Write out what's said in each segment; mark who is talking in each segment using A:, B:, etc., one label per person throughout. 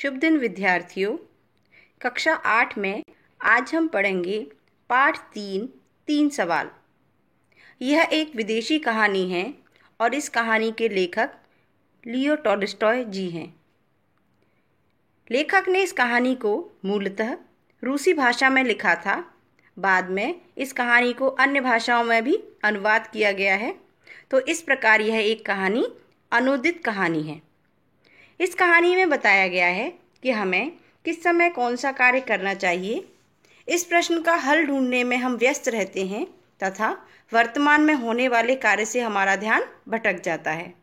A: शुभ दिन विद्यार्थियों। कक्षा 8 में आज हम पढ़ेंगे पाठ 3 सवाल। यह एक विदेशी कहानी है और इस कहानी के लेखक लियो टॉल्स्टॉय जी हैं। लेखक ने इस कहानी को मूलतः रूसी भाषा में लिखा था। बाद में इस कहानी को अन्य भाषाओं में भी अनुवाद किया गया है। तो इस प्रकार यह एक कहानी अनूदित कहानी है। इस कहानी में बताया गया है कि हमें किस समय कौन सा कार्य करना चाहिए। इस प्रश्न का हल ढूंढने में हम व्यस्त रहते हैं तथा वर्तमान में होने वाले कार्य से हमारा ध्यान भटक जाता है।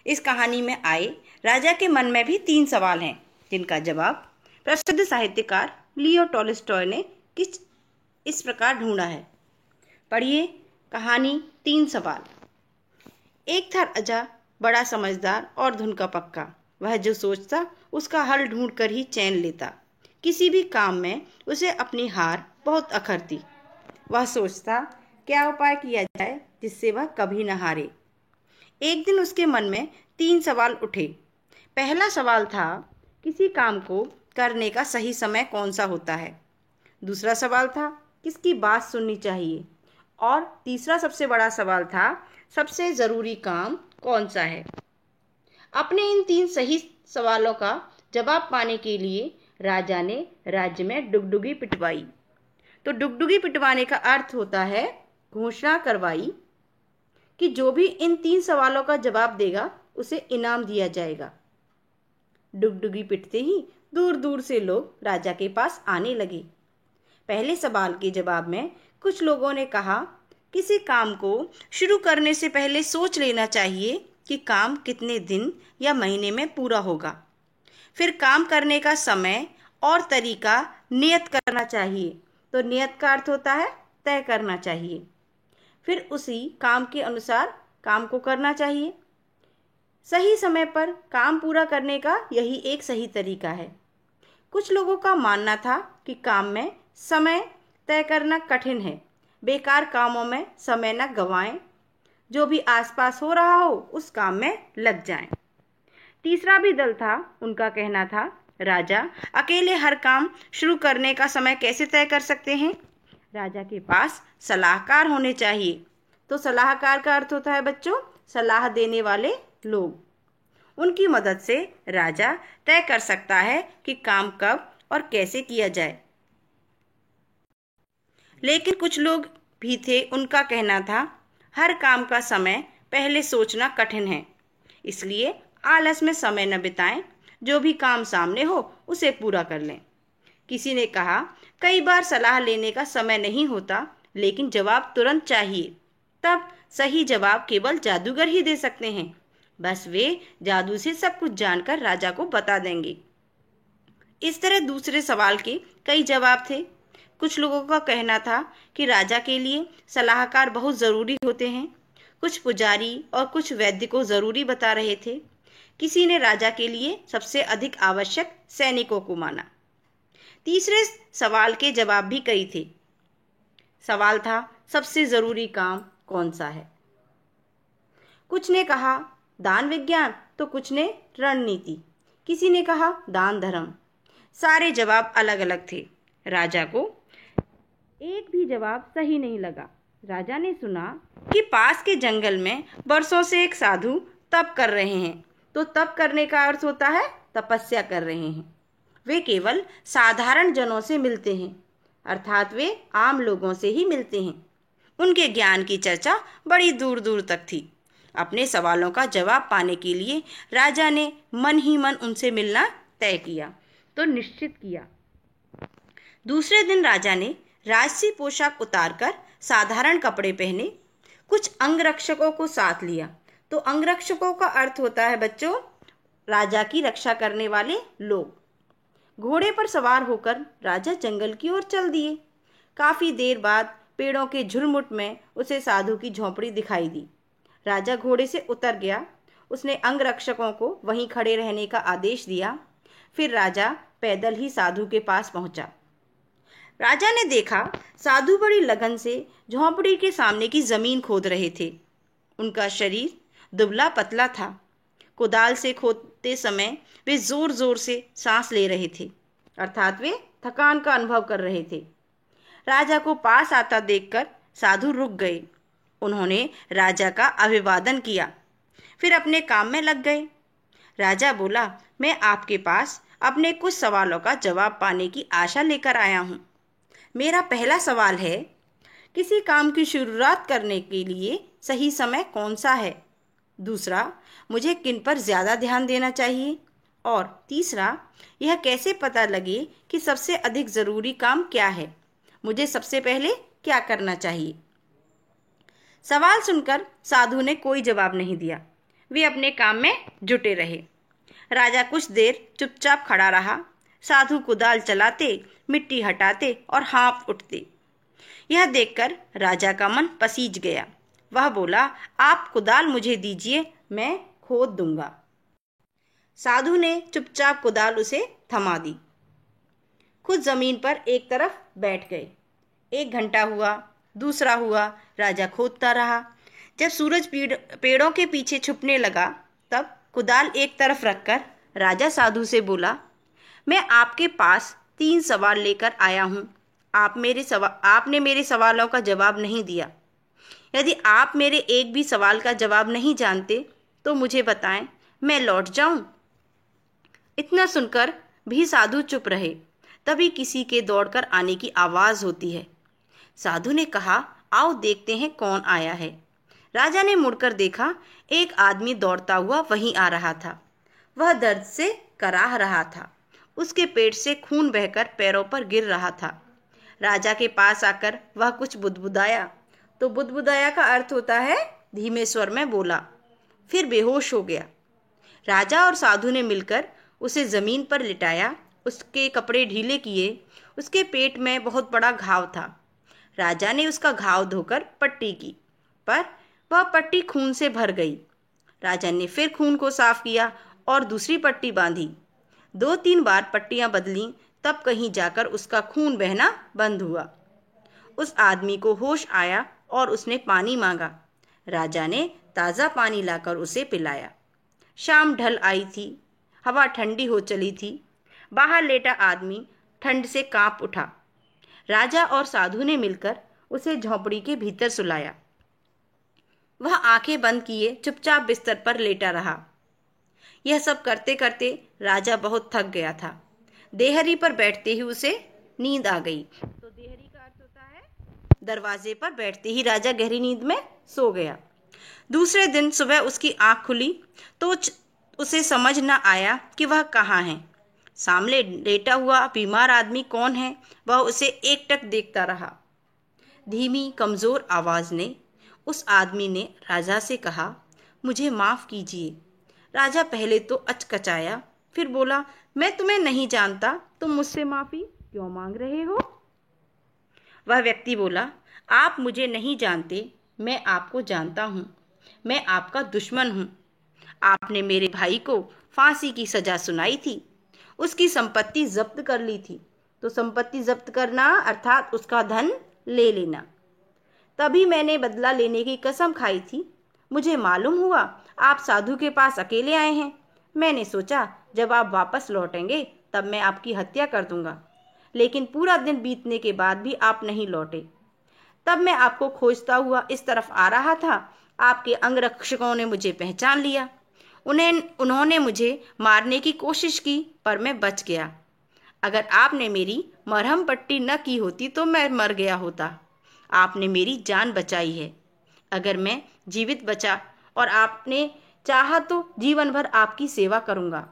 A: इस कहानी में आए राजा के मन में भी 3 सवाल हैं, जिनका जवाब प्रसिद्ध साहित्यकार लियो टॉल्स्टॉय ने इस प्रकार ढूंढा है। पढ़िए कहानी 3 सवाल। एक था राजा, बड़ा समझदार और धुन का पक्का। वह जो सोचता उसका हल ढूंढ कर ही चैन लेता। किसी भी काम में उसे अपनी हार बहुत अखरती। वह सोचता क्या उपाय किया जाए जिससे वह कभी न हारे। एक दिन उसके मन में 3 सवाल उठे। पहला सवाल था किसी काम को करने का सही समय कौन सा होता है। दूसरा सवाल था किसकी बात सुननी चाहिए। और तीसरा सबसे बड़ा सवाल था सबसे ज़रूरी काम कौन सा है। अपने इन 3 सही सवालों का जवाब पाने के लिए राजा ने राज्य में डुगडुगी पिटवाई। तो डुगडुगी पिटवाने का अर्थ होता है घोषणा करवाई कि जो भी इन 3 सवालों का जवाब देगा उसे इनाम दिया जाएगा। डुगडुगी पिटते ही दूर दूर से लोग राजा के पास आने लगे। पहले सवाल के जवाब में कुछ लोगों ने कहा किसी काम को शुरू करने से पहले सोच लेना चाहिए कि काम कितने दिन या महीने में पूरा होगा। फिर काम करने का समय और तरीका नियत करना चाहिए। तो नियत का अर्थ होता है तय करना चाहिए। फिर उसी काम के अनुसार काम को करना चाहिए। सही समय पर काम पूरा करने का यही एक सही तरीका है। कुछ लोगों का मानना था कि काम में समय तय करना कठिन है। बेकार कामों में समय न गंवाएं। जो भी आसपास हो रहा हो उस काम में लग जाएं। तीसरा भी दल था। उनका कहना था राजा अकेले हर काम शुरू करने का समय कैसे तय कर सकते हैं। राजा के पास सलाहकार होने चाहिए। तो सलाहकार का अर्थ होता है बच्चों सलाह देने वाले लोग। उनकी मदद से राजा तय कर सकता है कि काम कब और कैसे किया जाए। लेकिन कुछ लोग भी थे, उनका कहना था हर काम का समय पहले सोचना कठिन है, इसलिए आलस में समय न बिताएं। जो भी काम सामने हो उसे पूरा कर लें। किसी ने कहा कई बार सलाह लेने का समय नहीं होता, लेकिन जवाब तुरंत चाहिए। तब सही जवाब केवल जादूगर ही दे सकते हैं। बस वे जादू से सब कुछ जानकर राजा को बता देंगे। इस तरह दूसरे सवाल के कई जवाब थे। कुछ लोगों का कहना था कि राजा के लिए सलाहकार बहुत ज़रूरी होते हैं। कुछ पुजारी और कुछ वैद्य को ज़रूरी बता रहे थे। किसी ने राजा के लिए सबसे अधिक आवश्यक सैनिकों को माना। तीसरे सवाल के जवाब भी कई थे। सवाल था सबसे ज़रूरी काम कौन सा है। कुछ ने कहा दान विज्ञान, तो कुछ ने रणनीति, किसी ने कहा दान धर्म। सारे जवाब अलग अलग थे। राजा को एक भी जवाब सही नहीं लगा। राजा ने सुना कि पास के जंगल में बरसों से एक साधु तप कर रहे हैं। तो तप करने का अर्थ होता है तपस्या कर रहे हैं। वे केवल साधारण जनों से मिलते हैं, अर्थात वे आम लोगों से ही मिलते हैं। उनके ज्ञान की चर्चा बड़ी दूर दूर तक थी। अपने सवालों का जवाब पाने के लिए राजा ने मन ही मन उनसे मिलना तय किया, तो निश्चित किया। दूसरे दिन राजा ने राजसी पोशाक उतारकर साधारण कपड़े पहने। कुछ अंगरक्षकों को साथ लिया। तो अंगरक्षकों का अर्थ होता है बच्चों राजा की रक्षा करने वाले लोग। घोड़े पर सवार होकर राजा जंगल की ओर चल दिए। काफी देर बाद पेड़ों के झुरमुट में उसे साधु की झोंपड़ी दिखाई दी। राजा घोड़े से उतर गया। उसने अंगरक्षकों को वहीं खड़े रहने का आदेश दिया। फिर राजा पैदल ही साधु के पास पहुंचा। राजा ने देखा साधु बड़ी लगन से झोंपड़ी के सामने की जमीन खोद रहे थे। उनका शरीर दुबला पतला था। कुदाल से उठते समय वे जोर जोर से सांस ले रहे थे, अर्थात वे थकान का अनुभव कर रहे थे। राजा को पास आता देखकर साधु रुक गए। उन्होंने राजा का अभिवादन किया, फिर अपने काम में लग गए। राजा बोला, मैं आपके पास अपने कुछ सवालों का जवाब पाने की आशा लेकर आया हूँ। मेरा पहला सवाल है, किसी काम की शुरुआत करने के लिए सही समय कौन सा है? दूसरा, मुझे किन पर ज़्यादा ध्यान देना चाहिए? और तीसरा, यह कैसे पता लगे कि सबसे अधिक ज़रूरी काम क्या है? मुझे सबसे पहले क्या करना चाहिए? सवाल सुनकर साधु ने कोई जवाब नहीं दिया। वे अपने काम में जुटे रहे। राजा कुछ देर चुपचाप खड़ा रहा। साधु कुदाल चलाते, मिट्टी हटाते और हाँफ उठते। यह देखकर राजा का मन पसीज गया। वह बोला, आप कुदाल मुझे दीजिए, मैं खोद दूंगा। साधु ने चुपचाप कुदाल उसे थमा दी। खुद जमीन पर एक तरफ बैठ गए। 1 घंटा हुआ, दूसरा हुआ, राजा खोदता रहा। जब सूरज पेड़ों के पीछे छुपने लगा, तब कुदाल एक तरफ रखकर राजा साधु से बोला, मैं आपके पास 3 सवाल लेकर आया हूँ। आपने मेरे सवालों का जवाब नहीं दिया। यदि आप मेरे एक भी सवाल का जवाब नहीं जानते तो मुझे बताएं, मैं लौट जाऊं। इतना सुनकर भी साधु चुप रहे। तभी किसी के दौड़कर आने की आवाज़ होती है। साधु ने कहा, आओ देखते हैं कौन आया है। राजा ने मुड़कर देखा, एक आदमी दौड़ता हुआ वहीं आ रहा था। वह दर्द से कराह रहा था। उसके पेट से खून बहकर पैरों पर गिर रहा था। राजा के पास आकर वह कुछ बुदबुदाया। तो बुदबुदाया का अर्थ होता है धीमे स्वर में बोला। फिर बेहोश हो गया। राजा और साधु ने मिलकर उसे जमीन पर लिटाया, उसके कपड़े ढीले किए। उसके पेट में बहुत बड़ा घाव था। राजा ने उसका घाव धोकर पट्टी की, पर वह पट्टी खून से भर गई। राजा ने फिर खून को साफ किया और दूसरी पट्टी बांधी। 2-3 बार पट्टियां बदलीं, तब कहीं जाकर उसका खून बहना बंद हुआ। उस आदमी को होश आया और उसने पानी मांगा। राजा ने ताज़ा पानी लाकर उसे पिलाया। शाम ढल आई थी। हवा ठंडी हो चली थी। बाहर लेटा आदमी ठंड से कांप उठा। राजा और साधु ने मिलकर उसे झोंपड़ी के भीतर सुलाया। वह आंखें बंद किए चुपचाप बिस्तर पर लेटा रहा। यह सब करते करते राजा बहुत थक गया था। देहरी पर बैठते ही उसे नींद आ गई। तो देहरी का अर्थ होता है दरवाजे पर बैठते ही राजा गहरी नींद में सो गया। दूसरे दिन सुबह उसकी आंख खुली तो उसे समझ न आया कि वह कहाँ है। सामने लेटा हुआ बीमार आदमी कौन है, वह उसे एकटक देखता रहा। धीमी कमजोर आवाज ने उस आदमी ने राजा से कहा, मुझे माफ कीजिए। राजा पहले तो अचकचाया, फिर बोला, मैं तुम्हें नहीं जानता, तुम मुझसे माफी क्यों मांग रहे हो? वह व्यक्ति बोला, आप मुझे नहीं जानते, मैं आपको जानता हूँ। मैं आपका दुश्मन हूँ। आपने मेरे भाई को फांसी की सजा सुनाई थी, उसकी संपत्ति जब्त कर ली थी। तो संपत्ति जब्त करना अर्थात उसका धन ले लेना। तभी मैंने बदला लेने की कसम खाई थी। मुझे मालूम हुआ आप साधु के पास अकेले आए हैं। मैंने सोचा जब आप वापस लौटेंगे तब मैं आपकी हत्या कर दूंगा, लेकिन पूरा दिन बीतने के बाद भी आप नहीं लौटे। तब मैं आपको खोजता हुआ इस तरफ आ रहा था। आपके अंगरक्षकों ने मुझे पहचान लिया। उन्होंने मुझे मारने की कोशिश की, पर मैं बच गया। अगर आपने मेरी मरहम पट्टी न की होती तो मैं मर गया होता। आपने मेरी जान बचाई है। अगर मैं जीवित बचा और आपने चाहा तो जीवन भर आपकी सेवा करूंगा।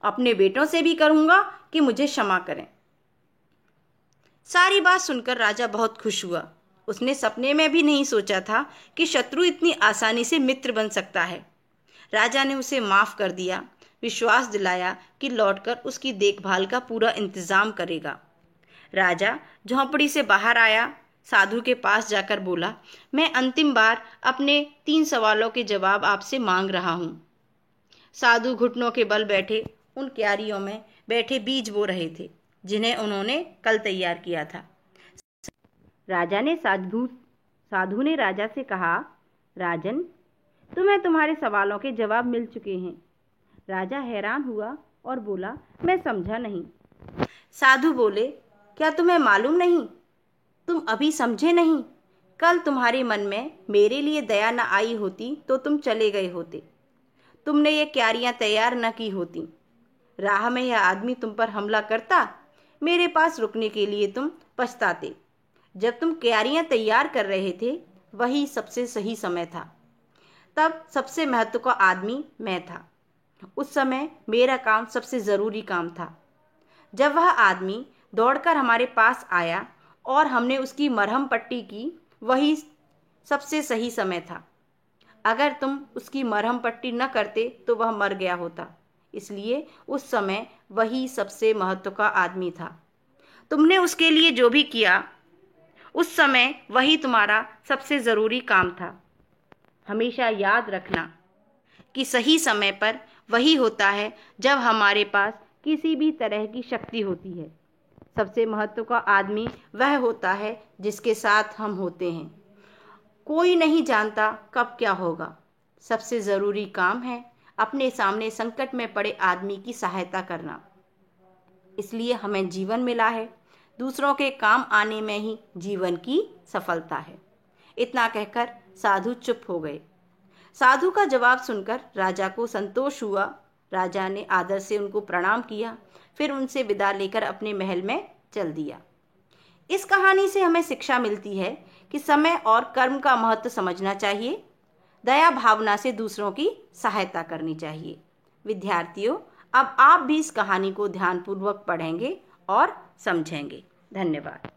A: अपने बेटों से भी करूंगा कि मुझे क्षमा करें। सारी बात सुनकर राजा बहुत खुश हुआ। उसने सपने में भी नहीं सोचा था कि शत्रु इतनी आसानी से मित्र बन सकता है। राजा ने उसे माफ कर दिया, विश्वास दिलाया कि लौटकर उसकी देखभाल का पूरा इंतजाम करेगा। राजा झोंपड़ी से बाहर आया, साधु के पास जाकर बोला, मैं अंतिम बार अपने 3 सवालों के जवाब आपसे मांग रहा हूँ। साधु घुटनों के बल बैठे उन क्यारियों में बैठे बीज बो रहे थे जिन्हें उन्होंने कल तैयार किया था। साधु ने राजा से कहा, राजन, तुम्हें तुम्हारे सवालों के जवाब मिल चुके हैं। राजा हैरान हुआ और बोला, मैं समझा नहीं। साधु बोले, क्या तुम्हें मालूम नहीं? तुम अभी समझे नहीं? कल तुम्हारे मन में मेरे लिए दया न आई होती तो तुम चले गए होते। तुमने ये क्यारियां तैयार न की होती। राह में यह आदमी तुम पर हमला करता, मेरे पास रुकने के लिए तुम पछताते। जब तुम क्यारियां तैयार कर रहे थे, वही सबसे सही समय था। तब सबसे महत्व का आदमी मैं था। उस समय मेरा काम सबसे ज़रूरी काम था। जब वह आदमी दौड़कर हमारे पास आया और हमने उसकी मरहम पट्टी की, वही सबसे सही समय था। अगर तुम उसकी मरहम पट्टी न करते तो वह मर गया होता। इसलिए उस समय वही सबसे महत्व का आदमी था। तुमने उसके लिए जो भी किया, उस समय वही तुम्हारा सबसे ज़रूरी काम था। हमेशा याद रखना कि सही समय पर वही होता है जब हमारे पास किसी भी तरह की शक्ति होती है। सबसे महत्व का आदमी वह होता है जिसके साथ हम होते हैं। कोई नहीं जानता कब क्या होगा। सबसे ज़रूरी काम है अपने सामने संकट में पड़े आदमी की सहायता करना। इसलिए हमें जीवन मिला है। दूसरों के काम आने में ही जीवन की सफलता है। इतना कहकर साधु चुप हो गए। साधु का जवाब सुनकर राजा को संतोष हुआ। राजा ने आदर से उनको प्रणाम किया, फिर उनसे विदा लेकर अपने महल में चल दिया। इस कहानी से हमें शिक्षा मिलती है कि समय और कर्म का महत्व समझना चाहिए। दया भावना से दूसरों की सहायता करनी चाहिए। विद्यार्थियों, अब आप भी इस कहानी को ध्यानपूर्वक पढ़ेंगे और समझेंगे। धन्यवाद।